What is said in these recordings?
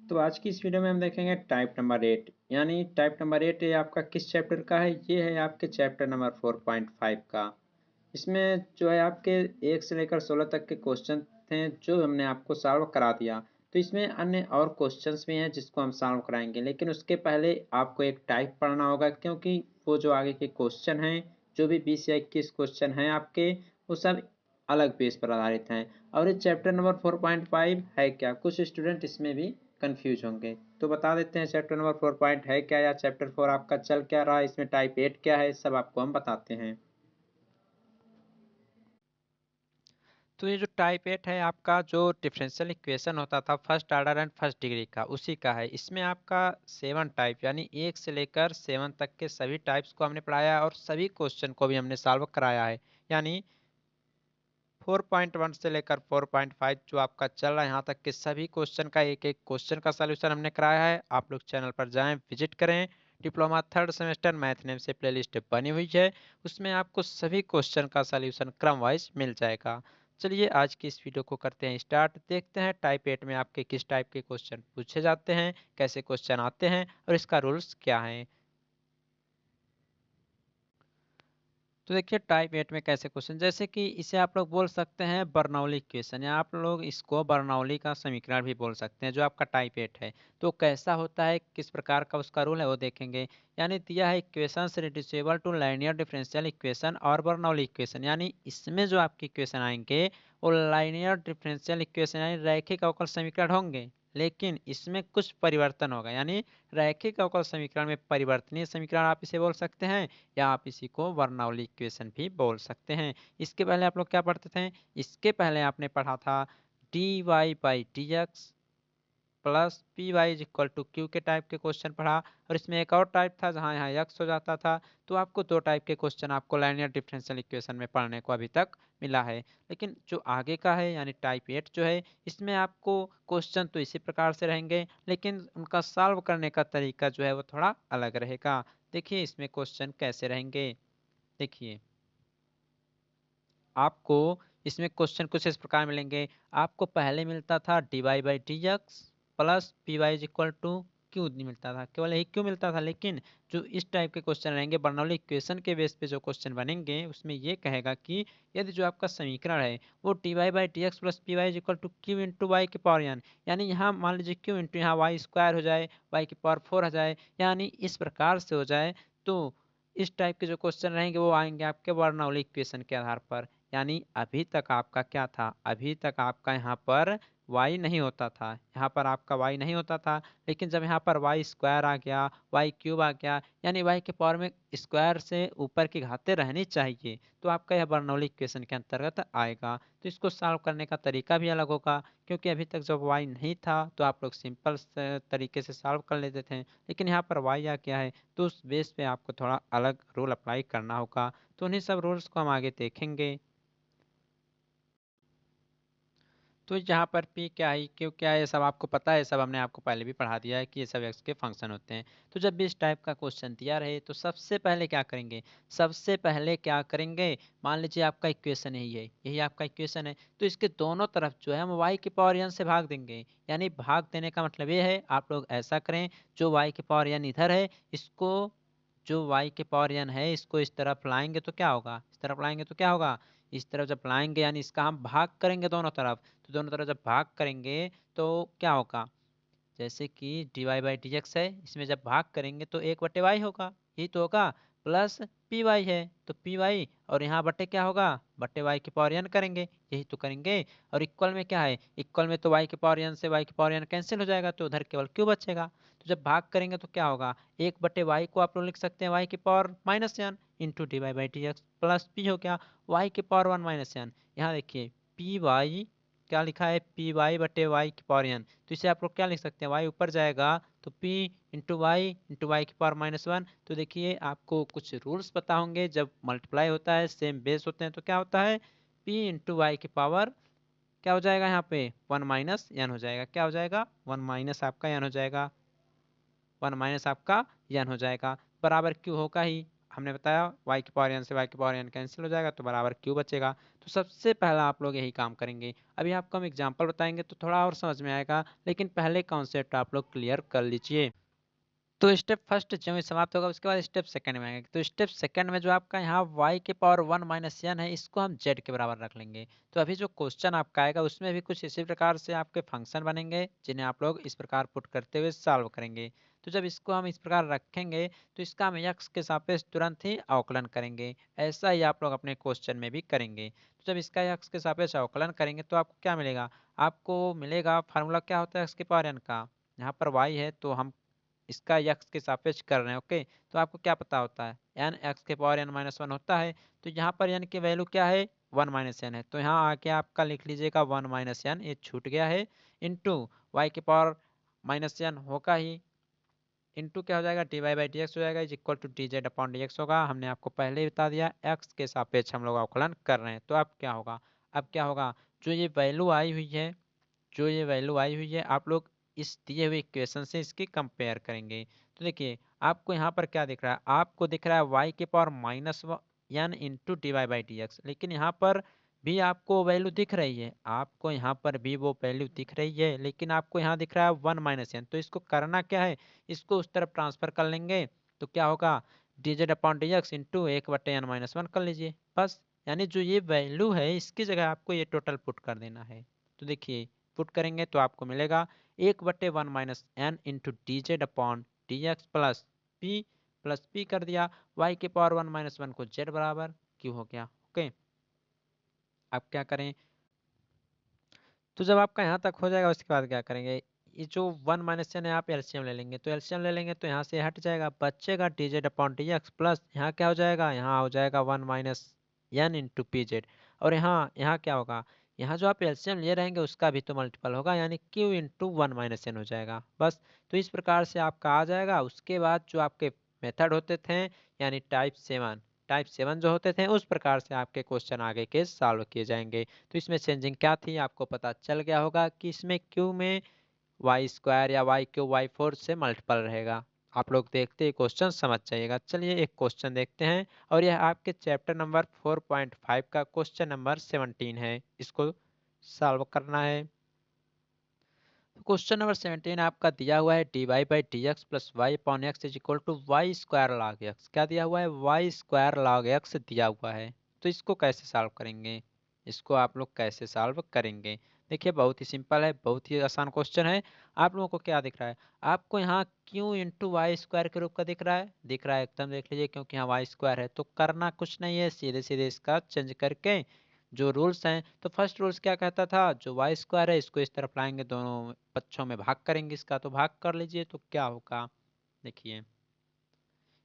तो आज की इस वीडियो में हम देखेंगे टाइप नंबर 8 यानी टाइप नंबर 8 ये आपका किस चैप्टर का है। ये है आपके चैप्टर नंबर 4.5 का। इसमें जो है आपके 1 से लेकर 16 तक के क्वेश्चन थे जो हमने आपको सॉल्व करा दिया। तो इसमें अन्य और क्वेश्चंस भी हैं जिसको हम सॉल्व कराएंगे, लेकिन उसके पहले आपको एक टाइप पढ़ना होगा, क्योंकि वो जो आगे के क्वेश्चन हैं, जो भी 20 या 21 क्वेश्चन हैं आपके, वो सब अलग बेस पर आधारित हैं। और ये चैप्टर नंबर 4.5 है क्या, कुछ स्टूडेंट इसमें भी कंफ्यूज होंगे। तो बता देते हैं चैप्टर नंबर 4 पॉइंट है क्या, या चैप्टर 4 आपका चल क्या रहा है, इसमें टाइप 8 क्या है, सब आपको हम बताते हैं। तो ये जो टाइप 8 है आपका, जो डिफरेंशियल इक्वेशन होता था first order and first degree का, उसी का है। इसमें आपका 7 टाइप यानी 1 से लेकर 7 तक के सभी टाइप्स को हमने पढ़ाया है और सभी क्वेश्चन को भी हमने सॉल्व कराया है। यानी 4.1 से लेकर 4.5 जो आपका चल रहा है यहाँ तक के सभी क्वेश्चन का एक एक क्वेश्चन का सॉल्यूशन हमने कराया है। आप लोग चैनल पर जाएं, विजिट करें। Diploma third semester math name से प्लेलिस्ट बनी हुई है, उसमें आपको सभी क्वेश्चन का सॉल्यूशन क्रम वाइज मिल जाएगा। चलिए आज की इस वीडियो को करते हैं स्टार्ट। देखते हैं टाइप 8 में आपके किस टाइप के क्वेश्चन पूछे जाते हैं, कैसे क्वेश्चन आते हैं और इसका रूल्स क्या है। तो देखिए टाइप 8 में कैसे क्वेश्चन, जैसे कि इसे आप लोग बोल सकते हैं बर्नौली इक्वेशन, या आप लोग इसको बर्नौली का समीकरण भी बोल सकते हैं, जो आपका टाइप 8 है। तो कैसा होता है, किस प्रकार का उसका रूल है वो देखेंगे। यानी दिया है equation reducible to linear differential equation और बर्नौली इक्वेशन, यानी इसमें जो आपकी इक्वेशन आएंगे वो लाइनियर डिफरेंशियल इक्वेशन यानी रैखिक अवकल समीकरण होंगे, लेकिन इसमें कुछ परिवर्तन होगा। यानी रैखिक अवकल समीकरण में परिवर्तनीय समीकरण आप इसे बोल सकते हैं, या आप इसी को बर्नौली इक्वेशन भी बोल सकते हैं। इसके पहले आप लोग क्या पढ़ते थे, इसके पहले आपने पढ़ा था d Y by D x plus p y is equal to q के टाइप के क्वेश्चन पढ़ा। और इसमें एक और टाइप था जहां यहाँ यक्स हो जाता था। तो आपको दो टाइप के क्वेश्चन आपको लाइनियर डिफरेंशियल इक्वेशन में पढ़ने को अभी तक मिला है। लेकिन जो आगे का है यानी टाइप 8 जो है, इसमें आपको क्वेश्चन तो इसी प्रकार से रहेंगे, लेकिन उनका सॉल्व करने का तरीका जो है वो थोड़ा अलग रहेगा। देखिए इसमें क्वेश्चन कैसे रहेंगे। देखिए आपको इसमें क्वेश्चन कुछ इस प्रकार मिलेंगे। आपको पहले मिलता था d Y by D x plus p y is equal to q मिलता था, केवल यही क्यू मिलता था। लेकिन जो इस टाइप के क्वेश्चन रहेंगे बर्नौली इक्वेशन के बेस पे जो क्वेश्चन बनेंगे, उसमें ये कहेगा कि यदि जो आपका समीकरण है वो d Y by D x plus p y is equal to q into y के पावर एन, यानी यहाँ मान लीजिए क्यू इंटू यहाँ वाई स्क्वायर हो जाए, वाई की पावर 4 हो जाए, यानी इस प्रकार से हो जाए। तो इस टाइप के जो क्वेश्चन रहेंगे वो आएंगे आपके बर्नौली इक्वेशन के आधार पर। यानी अभी तक आपका क्या था, अभी तक आपका यहाँ पर y नहीं होता था, यहाँ पर आपका y नहीं होता था। लेकिन जब यहाँ पर y स्क्वायर आ गया, y क्यूब आ गया, यानी y के पावर में स्क्वायर से ऊपर की घातें रहनी चाहिए, तो आपका यह बर्नौली इक्वेशन के अंतर्गत आएगा। तो इसको सॉल्व करने का तरीका भी अलग होगा, क्योंकि अभी तक जब y नहीं था तो आप लोग सिंपल तरीके से सॉल्व कर लेते थे, लेकिन यहाँ पर y आ गया है तो उस बेस पे आपको थोड़ा अलग रूल अप्लाई करना होगा। तो उन्हीं सब रूल्स को हम आगे देखेंगे। तो यहाँ पर पी क्या है, क्यू क्या है, ये सब आपको पता है, सब हमने आपको पहले भी पढ़ा दिया है कि ये सब एक्स के फंक्शन होते हैं। तो जब भी इस टाइप का क्वेश्चन दिया रहे तो सबसे पहले क्या करेंगे, सबसे पहले क्या करेंगे, मान लीजिए आपका इक्वेशन यही है, यही आपका इक्वेशन है, तो इसके दोनों तरफ जो है हम वाई की पावर एन से भाग देंगे। यानी भाग देने का मतलब ये है, आप लोग ऐसा करें, जो वाई की पावर एन इधर है, इसको जो वाई के पावर एन है इसको इस तरफ लाएंगे तो क्या होगा, इस तरफ लाएंगे तो क्या होगा, इस तरफ जब लाएंगे यानी इसका हम भाग करेंगे दोनों तरफ, तो दोनों तरफ जब भाग करेंगे तो क्या होगा, जैसे कि d Y by D x है, इसमें जब भाग करेंगे तो एक बटे वाई होगा, यही तो होगा, प्लस पी वाई है तो पी वाई, और यहाँ बटे क्या होगा, बटे वाई की पावर एन करेंगे, यही तो करेंगे। और इक्वल में क्या है, इक्वल में तो वाई की पावर एन से वाई की पावर एन कैंसिल हो जाएगा, तो उधर केवल क्यू बचेगा। तो जब भाग करेंगे तो क्या होगा, एक बटे वाई को आप लोग लिख सकते हैं वाई की power minus n into D Y by D x plus p हो गया वाई की पावर 1 - एन। यहाँ देखिए पी वाई क्या लिखा है, पी वाई बटे वाई की पावर एन, तो इसे आप लोग क्या लिख सकते हैं, वाई ऊपर जाएगा तो p इंटू वाई की पावर -1। तो देखिए आपको कुछ रूल्स पता होंगे, जब मल्टीप्लाई होता है सेम बेस होते हैं तो क्या होता है, p इंटू वाई की पावर क्या हो जाएगा, यहाँ पे 1 - एन हो जाएगा, क्या हो जाएगा, 1 - आपका एन हो जाएगा, 1 - आपका एन हो जाएगा, बराबर क्यों होगा ही। हमने बताया y की पावर n से y की पावर n कैंसिल हो जाएगा तो बराबर q बचेगा। तो सबसे पहला आप लोग यही काम करेंगे। अभी आपको हम एग्जांपल बताएंगे तो थोड़ा और समझ में आएगा, लेकिन पहले कॉन्सेप्ट आप लोग क्लियर कर लीजिए। तो स्टेप फर्स्ट जो ही समाप्त होगा उसके बाद स्टेप सेकंड में आएंगे। तो स्टेप सेकंड में जो आपका यहाँ y के पावर 1 माइनस n है, इसको हम z के बराबर रख लेंगे। तो अभी जो क्वेश्चन आपका आएगा उसमें भी कुछ इसी प्रकार से आपके फंक्शन बनेंगे, जिन्हें आप लोग इस प्रकार पुट करते हुए सॉल्व करेंगे। तो जब इसको हम इस प्रकार रखेंगे तो इसका हम x के सापेक्ष तुरंत ही अवकलन करेंगे। ऐसा ही आप लोग अपने क्वेश्चन में भी करेंगे। तो जब इसका x के सापेक्ष अवकलन करेंगे तो आपको क्या मिलेगा? आपको मिलेगा, फार्मूला क्या होता है x की पावर n का? यहाँ पर y है तो हम इसका x के सापेक्ष कर रहे हैं। ओके, तो आपको क्या पता होता है? n x के पावर n माइनस वन होता है। तो यहाँ पर n की वैल्यू क्या है? 1 माइनस एन है। तो यहाँ आके आपका लिख लीजिएगा 1 माइनस एन, ये छूट गया है, इंटू वाई के पावर माइनस एन होगा ही, इंटू क्या हो जाएगा? D Y by D x हो जाएगा, is equal to d Z upon D x होगा। हमने आपको पहले ही बता दिया एक्स के सापेक्ष हम लोग अवकलन कर रहे हैं। तो अब क्या होगा? अब क्या होगा? जो ये वैल्यू आई हुई है, जो ये वैल्यू आई हुई है, आप लोग इस दिए हुए इक्वेशन से इसकी कंपेयर करेंगे। तो देखिए आपको यहाँ पर क्या दिख रहा है? आपको दिख रहा है वाई के power minus n into D Y by D x, लेकिन यहाँ पर भी आपको वैल्यू दिख रही है, आपको यहाँ पर भी वो वैल्यू दिख रही है, लेकिन आपको यहाँ दिख रहा है 1 माइनस एन। तो इसको करना क्या है? इसको उस तरफ ट्रांसफर कर लेंगे तो क्या होगा? D Z upon D x into 1/n-1 कर लीजिए बस। यानी जो ये वैल्यू है इसकी जगह आपको ये टोटल पुट कर देना है। तो देखिए पुट करेंगे तो आपको मिलेगा 1/1 minus n into d Z upon D x plus p कर दिया, y के पावर 1 माइनस वन को z बराबर क्यों हो गया। ओके, अब क्या करें? तो जब आपका यहाँ तक हो जाएगा उसके बाद क्या करेंगे? ये जो 1 माइनस एन है आप एलसीएम ले लेंगे, तो एलसीएम ले लेंगे तो यहाँ से हट जाएगा, बचेगा d Z upon D x plus यहाँ क्या हो जाएगा? यहाँ हो जाएगा 1 minus n into p z. और यहाँ यहाँ क्या होगा? यहाँ जो आप एलसीएम ले रहेंगे उसका भी तो मल्टीपल होगा, यानी क्यू इंटू 1 माइनस एन हो जाएगा बस। तो इस प्रकार से आपका आ जाएगा। उसके बाद जो आपके मेथड होते थे, यानी टाइप 7 जो होते थे, उस प्रकार से आपके क्वेश्चन आगे के सॉल्व किए जाएंगे। तो इसमें चेंजिंग क्या थी आपको पता चल गया होगा कि इसमें क्यू में वाई स्क्वायर या वाई क्यू वाई फोर से मल्टीपल रहेगा। आप लोग देखते ही क्वेश्चन समझ जाइएगा। चलिए एक क्वेश्चन देखते हैं, और यह आपके चैप्टर नंबर 4.5 का क्वेश्चन नंबर 17 है। इसको सॉल्व करना है। क्वेश्चन नंबर 17 आपका दिया हुआ है d Y by D x plus y upon x is equal to y square log x. क्या दिया हुआ है? वाई स्क्वायर लॉग एक्स दिया हुआ है। तो इसको कैसे सॉल्व करेंगे? इसको आप लोग कैसे सॉल्व करेंगे? देखिए बहुत ही सिंपल है, बहुत ही आसान क्वेश्चन है। आप लोगों को क्या दिख रहा है? आपको यहाँ क्यू इंटू वाई स्क्वायर के रूप का दिख रहा है, दिख रहा है एकदम देख लीजिए, क्योंकि यहाँ वाई स्क्वायर है। तो करना कुछ नहीं है, सीधे सीधे इसका चेंज करके जो रूल्स हैं, तो फर्स्ट रूल्स क्या कहता था? जो वाई स्क्वायर है इसको इस तरफ लाएंगे, दोनों पक्षों में भाग करेंगे इसका, तो भाग कर लीजिए तो क्या होगा? देखिए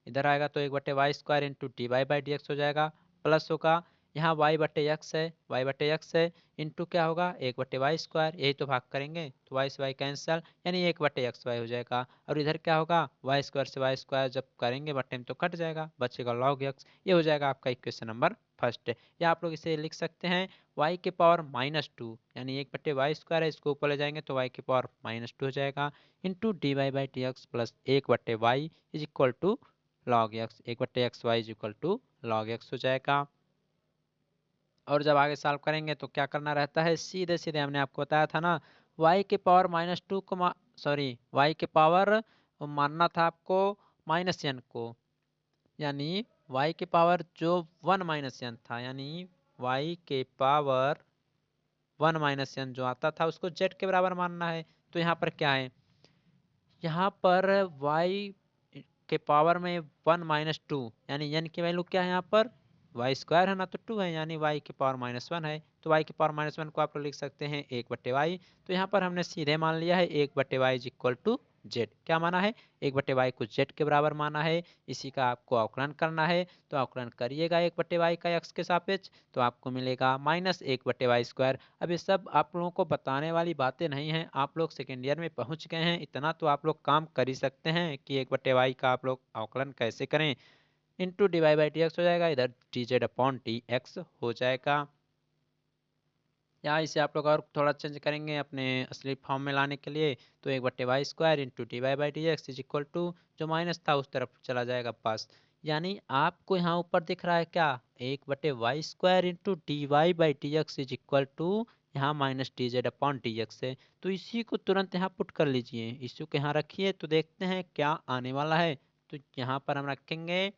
इधर आएगा तो 1/वाई square into D Y by D x हो जाएगा, प्लस होगा यहाँ y/x है इंटू क्या होगा? 1/वाई स्क्वायर, यही तो भाग करेंगे तो वाई से वाई कैंसल, यानी 1/xy हो जाएगा। और इधर क्या होगा? वाई स्क्वायर से वाई स्क्वायर जब करेंगे बट्टे में तो कट जाएगा, बचेगा लॉग एक्स। ये हो जाएगा आपका इक्वेशन नंबर फर्स्ट। या आप लोग इसे लिख सकते हैं y के पावर -2, यानी 1/वाई स्क्वायर है, इसको ऊपर ले जाएंगे तो y के पावर -2 हो जाएगा, into D Y by D x plus 1/वाई is equal to log X, 1/xy is equal to log X हो जाएगा। और जब आगे सॉल्व करेंगे तो क्या करना रहता है? सीधे सीधे हमने आपको बताया था ना, y के पावर -2 को y के पावर मानना था आपको -n को, यानी y के पावर जो 1 n था, यानी y के पावर 1 n जो आता था उसको z के बराबर मानना है। तो यहाँ पर क्या है? यहाँ पर y के पावर में 1 - 2, यानी n की वैल्यू क्या है? यहाँ पर वाई स्क्वायर है ना, तो 2 है, यानी y के पावर -1 है। तो y के पावर -1 को आप लोग लिख सकते हैं 1/y। तो यहाँ पर हमने सीधे मान लिया है 1/y is equal to Z. क्या माना है? 1/y को जेड के बराबर माना है। इसी का आपको आकलन करना है, तो आकलन करिएगा 1/y का x के सापेक्ष, तो आपको मिलेगा -1/y स्क्वायर। अब ये सब आप लोगों को बताने वाली बातें नहीं हैं, आप लोग सेकेंड ईयर में पहुंच गए हैं, इतना तो आप लोग काम कर ही सकते हैं कि 1/y का आप लोग आकलन कैसे करें। Into D Y by D x हो जाएगा, इधर d Z upon D x हो जाएगा। यहाँ इसे आप लोग और थोड़ा चेंज करेंगे अपने असली फॉर्म में लाने के लिए, तो 1/वाई square into D Y by D X is equal to, जो माइनस था उस तरफ चला जाएगा पास, यानी आपको यहाँ ऊपर दिख रहा है क्या, 1/y² into D Y by D X is equal to यहाँ minus D Z upon D x है। तो इसी को तुरंत यहाँ पुट कर लीजिए, इसी को यहाँ रखिए तो देखते हैं क्या आने वाला है। तो यहाँ पर हम रखेंगे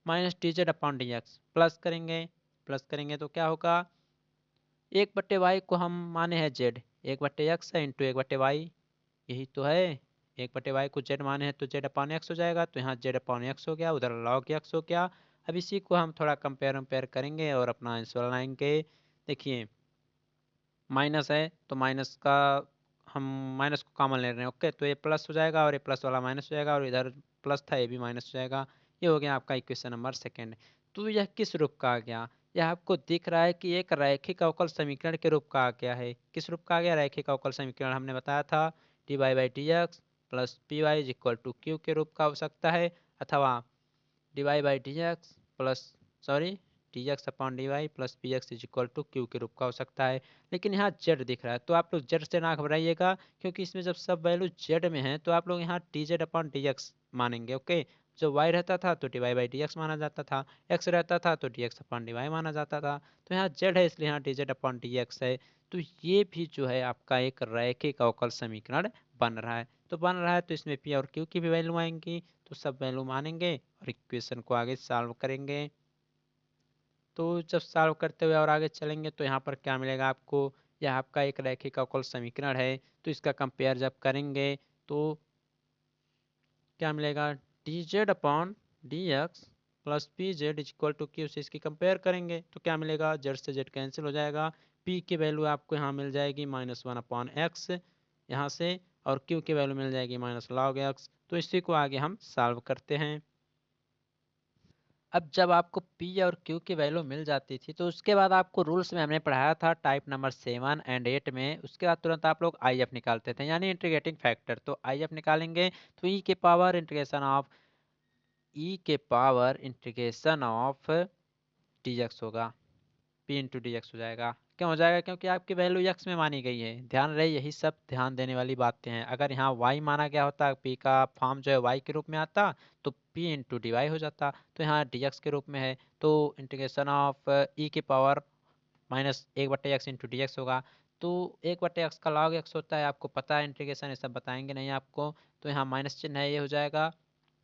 minus D Z upon D x, plus करेंगे तो क्या होगा, 1/y को हम माने हैं जेड, 1/x है इंटू 1/y, यही तो है। 1/y को जेड माने हैं तो जेड अपॉन एक्स हो जाएगा, तो यहाँ जेड अपॉन एक्स हो गया, उधर लॉग एक्स हो गया। अब इसी को हम थोड़ा कंपेयर करेंगे और अपना आंसर लाएंगे। देखिए माइनस है तो माइनस का हम माइनस को कॉमन ले रहे हैं, ओके, तो ये प्लस हो जाएगा और ये प्लस वाला माइनस हो जाएगा और इधर प्लस था ये भी माइनस हो जाएगा। ये हो गया आपका इक्वेशन नंबर सेकेंड। तो यह किस रूप का आ गया, यह आपको दिख रहा है कि एक रैखिक अवकल समीकरण के रूप का आ गया है। किस रूप का आ गया, रैखिक अवकल समीकरण हमने बताया था d Y by D x plus p y is equal to q के रूप का हो सकता है, अथवा d Y by D x plus sorry d x upon d y plus p x is equal to q के रूप का हो सकता है। लेकिन यहाँ जेड दिख रहा है तो आप लोग जेड से ना घबराइएगा, क्योंकि इसमें जब सब वैल्यू जेड में है तो आप लोग यहाँ d Z upon D x मानेंगे, ओके। जो वाई रहता था तो d Y by D x माना जाता था, एक्स रहता था तो d x upon d y माना जाता था। तो यहाँ जेड है इसलिए यहाँ d Z upon D x है। तो ये भी जो है आपका एक रैखिक अवकल समीकरण बन रहा है। तो बन रहा है तो इसमें पी और क्यू की भी वैल्यू आएंगी, तो सब वैल्यू मानेंगे और इक्वेशन को आगे सॉल्व करेंगे। तो जब सॉल्व करते हुए और आगे चलेंगे तो यहाँ पर क्या मिलेगा आपको, यह आपका एक रैखिक अवकल समीकरण है। तो इसका कंपेयर जब करेंगे तो क्या मिलेगा, d Z upon D x plus p z is equal to q से इसकी कंपेयर करेंगे तो क्या मिलेगा, जेड से जेड कैंसिल हो जाएगा, पी की वैल्यू आपको यहाँ मिल जाएगी -1/x यहाँ से, और क्यू की वैल्यू मिल जाएगी -log x। तो इसी को आगे हम सॉल्व करते हैं। अब जब आपको P और Q की वैल्यू मिल जाती थी तो उसके बाद आपको रूल्स में हमने पढ़ाया था टाइप नंबर 7 एंड 8 में, उसके बाद तुरंत आप लोग आई एफ निकालते थे यानी इंटीग्रेटिंग फैक्टर। तो आई एफ निकालेंगे तो ई के power integration of D x होगा, पी इंटू डी एक्स हो जाएगा। क्यों हो जाएगा, क्योंकि आपकी वैल्यू एक्स में मानी गई है। ध्यान रहे यही सब ध्यान देने वाली बातें हैं। अगर यहाँ वाई माना गया होता, पी का फॉर्म जो है वाई के रूप में आता तो पी इंटू डी वाई हो जाता, तो यहाँ डी एक्स के रूप में है तो इंटीग्रेशन ऑफ ई के power -1/x into D x होगा। तो 1/x का log x होता है, आपको पता है इंटीग्रेशन, ये सब बताएंगे नहीं आपको। तो यहाँ माइनस चिन्ह है, ये हो जाएगा।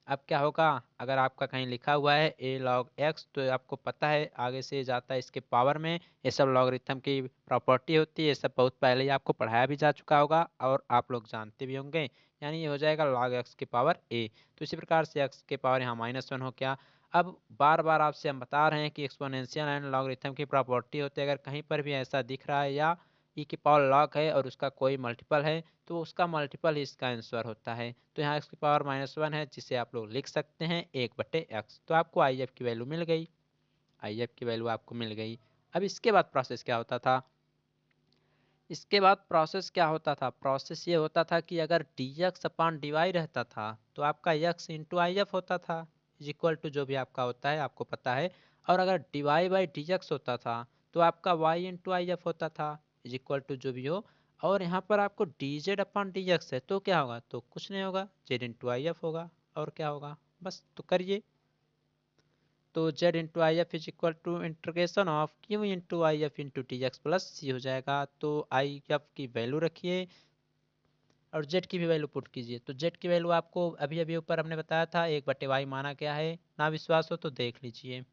अब क्या होगा, अगर आपका कहीं लिखा हुआ है a log x तो आपको पता है आगे से जाता है इसके पावर में। ये सब लॉगरिथम की प्रॉपर्टी होती है, ये सब बहुत पहले ही आपको पढ़ाया भी जा चुका होगा और आप लोग जानते भी होंगे। यानी ये हो जाएगा log x की पावर a। तो इसी प्रकार से x के पावर यहाँ -1 हो गया। अब बार बार आपसे हम बता रहे हैं कि एक्सपोनेंशियल एंड लॉगरिथम की प्रॉपर्टी होती है, अगर कहीं पर भी ऐसा दिख रहा है या ई की पावर लॉग है और उसका कोई मल्टीपल है तो उसका मल्टीपल ही इसका आंसर होता है। तो यहाँ एक्स की पावर -1 है जिसे आप लोग लिख सकते हैं 1/x। तो आपको आई एफ की वैल्यू मिल गई, आई एफ की वैल्यू आपको मिल गई। अब इसके बाद प्रोसेस क्या होता था, इसके बाद प्रोसेस क्या होता था, प्रोसेस ये होता था कि अगर d x upon d y रहता था तो आपका एक्स इंटू आई एफ होता था इज इक्वल टू जो भी आपका होता है आपको पता है। और अगर d Y by D x होता था तो आपका वाई इंटू आई एफ होता था इज इक्वल टू जो भी हो। और यहाँ पर आपको D Z upon D x है तो क्या होगा, तो कुछ नहीं होगा, जेड इंटू आई एफ होगा। और क्या होगा, बस तो करिए। तो z into I F is equal to integration of Q into I F into T X plus C हो जाएगा। तो आई एफ की वैल्यू रखिए और z की भी वैल्यू पुट कीजिए। तो z की वैल्यू आपको अभी अभी ऊपर हमने बताया था 1/y माना क्या है, ना विश्वास हो तो देख लीजिए।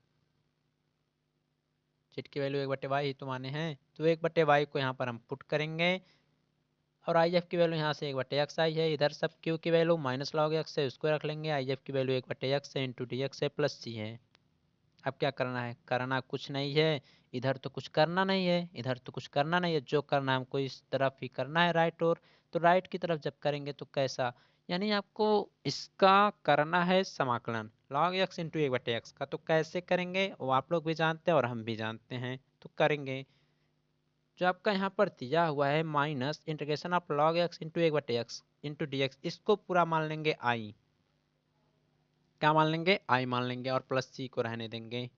z की वैल्यू 1/y ही तो माने हैं, तो 1/y को यहाँ पर हम पुट करेंगे और आई एफ की वैल्यू यहाँ से 1/x आई है, इधर सब q की वैल्यू -log x है उसको रख लेंगे, आई एफ की वैल्यू 1/x है इंटू डी एक्स है प्लस सी है। अब क्या करना है, करना कुछ नहीं है, इधर तो कुछ करना नहीं है, इधर तो कुछ करना नहीं है, जो करना है हमको इस तरफ ही करना है राइट। और तो राइट की तरफ जब करेंगे तो कैसा, यानी आपको इसका करना है समाकलन log x इंटू 1/x का। तो कैसे करेंगे वो आप लोग भी जानते हैं और हम भी जानते हैं, तो करेंगे। जो आपका यहाँ पर दिया हुआ है minus integration of log x into 1/x into D x, इसको पूरा मान लेंगे आई, क्या मान लेंगे, आई मान लेंगे और प्लस सी को रहने देंगे,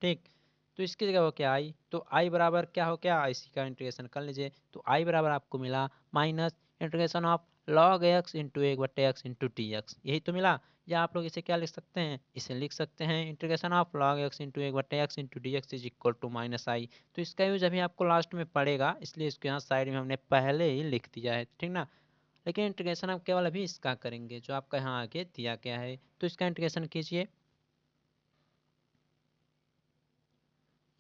ठीक। तो इसकी जगह हो क्या आई, तो आई बराबर क्या हो, क्या इसी का इंटीग्रेशन कर लीजिए। तो आई बराबर आपको मिला minus integration of log x into 1/x into D x, यही तो मिला। या आप लोग इसे क्या लिख सकते हैं, इसे लिख सकते हैं integration of log x into 1/x into D X is equal to minus I. तो इसका यूज अभी आपको लास्ट में पड़ेगा, इसलिए इसको यहाँ साइड में हमने पहले ही लिख दिया है, ठीक ना। लेकिन इंटीग्रेशन हम केवल अभी इसका करेंगे जो आपका यहाँ आगे दिया गया है। तो इसका इंटीग्रेशन कीजिए।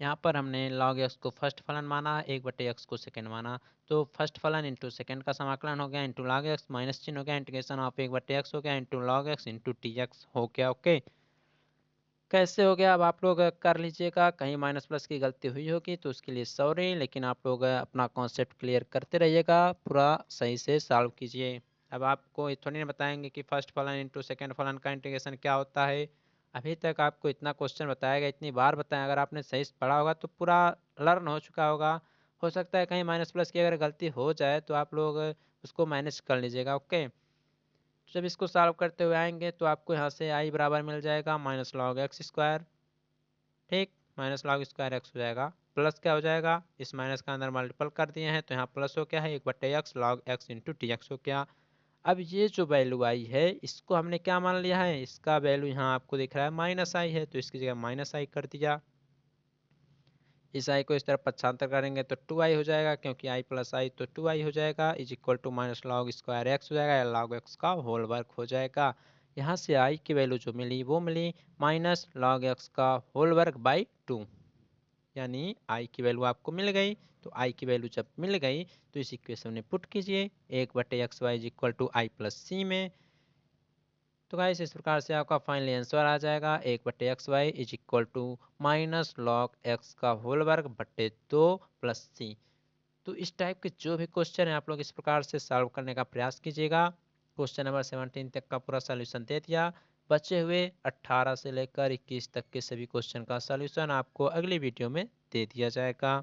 यहाँ पर हमने log x को फर्स्ट फलन माना, 1/x को सेकंड माना। तो फर्स्ट फलन इंटू सेकंड का समाकलन हो गया इंटू log x, माइनस चिन्ह हो गया, इंटीग्रेशन ऑफ 1/x हो गया into log x into dx हो गया। ओके, कैसे हो गया अब आप लोग कर लीजिएगा। कहीं माइनस प्लस की गलती हुई होगी तो उसके लिए सॉरी, लेकिन आप लोग अपना कॉन्सेप्ट क्लियर करते रहिएगा, पूरा सही से सॉल्व कीजिए। अब आपको ये थोड़ी ना बताएंगे कि फर्स्ट फलन इंटू सेकेंड फलन का इंटीग्रेशन क्या होता है। अभी तक आपको इतना क्वेश्चन बताया गया, इतनी बार बताया, अगर आपने सही से पढ़ा होगा तो पूरा लर्न हो चुका होगा। हो सकता है कहीं माइनस प्लस की अगर गलती हो जाए तो आप लोग उसको मैनेज कर लीजिएगा। ओके, जब इसको सॉल्व करते हुए आएंगे तो आपको यहाँ से आई बराबर मिल जाएगा माइनस लॉग एक्स स्क्वायर, ठीक, माइनस लॉग स्क्वायर एक्स हो जाएगा, प्लस क्या हो जाएगा, इस माइनस का अंदर मल्टीपल कर दिए हैं तो यहाँ प्लस हो क्या है 1/x log x into D x हो गया। अब ये जो वैल्यू आई है इसको हमने क्या मान लिया है, इसका वैल्यू यहाँ आपको दिख रहा है माइनस आई है, तो इसकी जगह माइनस आई कर दिया। इस आई को इस तरफ पक्षांतर करेंगे तो 2i हो जाएगा, क्योंकि i प्लस आई तो 2i हो जाएगा, is equal to minus log square x हो जाएगा या लॉग एक्स का होल वर्ग हो जाएगा। यहाँ से i की वैल्यू जो मिली वो मिली माइनस लॉग एक्स का होल वर्ग बाई 2, यानी i की वैल्यू आपको मिल गई। तो i की वैल्यू जब मिल गई तो इस इक्वेशन में पुट कीजिए 1/xy is equal to I plus C में। तो गाइस इस प्रकार से आपका फाइनली आंसर आ जाएगा 1/xy is equal to minus log x का होल वर्ग बटे 2 प्लस सी। तो इस टाइप के जो भी क्वेश्चन है आप लोग इस प्रकार से सॉल्व करने का प्रयास कीजिएगा। क्वेश्चन नंबर 17 तक का पूरा सॉल्यूशन दे दिया, बचे हुए 18 से लेकर 21 तक के सभी क्वेश्चन का सॉल्यूशन आपको अगली वीडियो में दे दिया जाएगा।